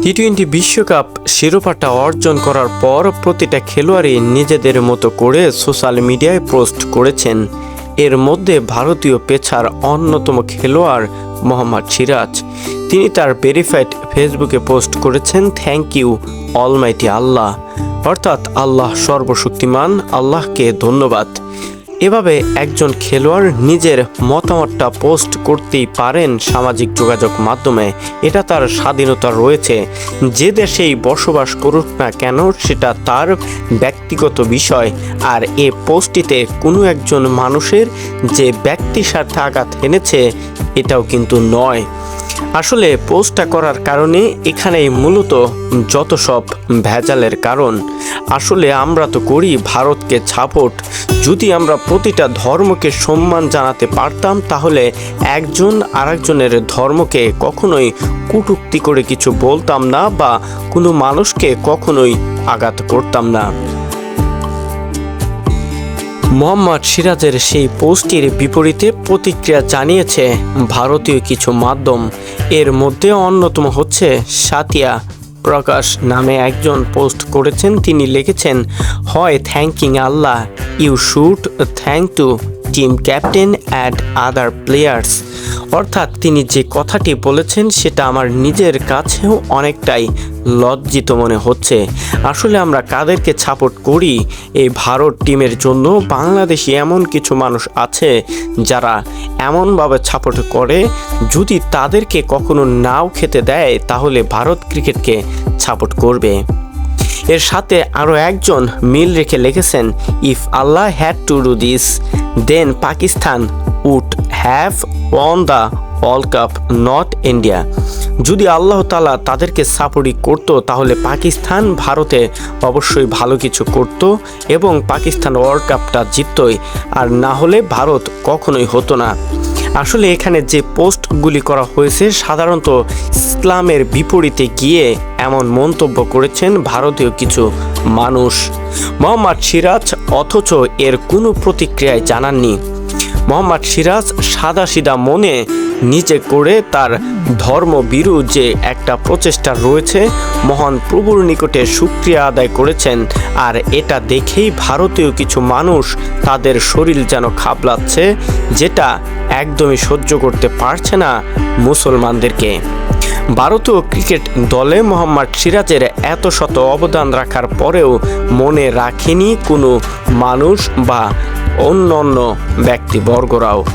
টি-20 বিশ্বকাপ শিরোপাটা অর্জন করার পর প্রতিটা খেলোয়াড়ই নিজেদের মতো করে সোশ্যাল মিডিয়ায় পোস্ট করেছেন। এর মধ্যে ভারতীয় পেসার অন্যতম খেলোয়াড় মোহাম্মদ সিরাজ। তিনি তার ভেরিফাইড ফেসবুকে পোস্ট করেছেন, থ্যাংক ইউ অলমাইটি আল্লাহ, অর্থাৎ আল্লাহ সর্বশক্তিমান, আল্লাহকে ধন্যবাদ। এভাবে একজন খেলোয়াড় নিজের মতামতটা পোস্ট করতেই পারেন সামাজিক যোগাযোগ মাধ্যমে। এটা তার স্বাধীনতা রয়েছে। যে দেশেই বসবাস করুক না কেন সেটা তার ব্যক্তিগত বিষয়। আর এ পোস্টটিতে কোনো একজন মানুষের যে ব্যক্তি স্বার্থে আঘাত এনেছে এটাও কিন্তু নয়। আসলে পোস্টটা করার কারণে এখানেই মূলত যত সব ভেজালের কারণ। আসলে আমরা তো করি ভারতকে সাপোর্ট। যদি আমরা প্রতিটা ধর্মকে সম্মান জানাতে পারতাম তাহলে একজন আরেকজনের ধর্মকে কখনোই কটূক্তি করে কিছু বলতাম না বা কোনো মানুষকে কখনোই আঘাত করতাম না। মোহাম্মদ সিরাজের সেই পোস্টটির বিপরীতে প্রতিক্রিয়া জানিয়েছে ভারতীয় কিছু মাধ্যম। এর মধ্যে অন্যতম হচ্ছে সাতিয়া প্রকাশ নামে একজন পোস্ট করেছেন। তিনি লিখেছেন, হয় thanking Allah, you should thank to team captain and other players. অর্থাৎ তিনি যে কথাটি বলেছেন সেটা আমার নিজের কাছেও অনেকটাই লজ্জিত মনে হচ্ছে। আসলে আমরা কাদেরকে সাপোর্ট করি? এই ভারত টিমের জন্য বাংলাদেশে এমন কিছু মানুষ আছে যারা এমনভাবে সাপোর্ট করে, যদি তাদেরকে কখনো নাও খেতে দেয় তাহলে ভারত ক্রিকেটকে সাপোর্ট করবে। এর সাথে আরও একজন মিল রেখে লিখেছেন, if Allah had to do this then Pakistan would have won the world cup, not India. যদি আল্লাহ তাআলা তাদেরকে সাপোর্টই করতো তাহলে পাকিস্তান ভারতে অবশ্যই ভালো কিছু করত এবং পাকিস্তান ওয়ার্ল্ড কাপটা জিততই, আর না হলে ভারত কখনোই হতো না। আসলে এখানে যে পোস্টগুলি করা হয়েছে সাধারণত ইসলামের বিপরীতে গিয়ে এমন মন্তব্য করেছেন ভারতীয় কিছু মানুষ। মোহাম্মদ সিরাজ অথচ এর কোনো প্রতিক্রিয়ায় জানাননি। মোহাম্মদ সিরাজ সাদাসিধা মনে নিজে করে তার ধর্মবিরু যে একটা প্রচেষ্টা রয়েছে মহান প্রভুর নিকটে শুকরিয়া আদায় করেছেন। আর এটা দেখেই ভারতীয় কিছু মানুষ তাদের শরীর যেন খাবলাচ্ছে, যেটা একদমই সহ্য করতে পারছে না মুসলমানদেরকে। ভারতীয় ক্রিকেট দলে মোহাম্মদ সিরাজের এত শত অবদান রাখার পরেও মনে রাখেনি কোনো মানুষ বা অন্য ব্যক্তিবর্গরাও।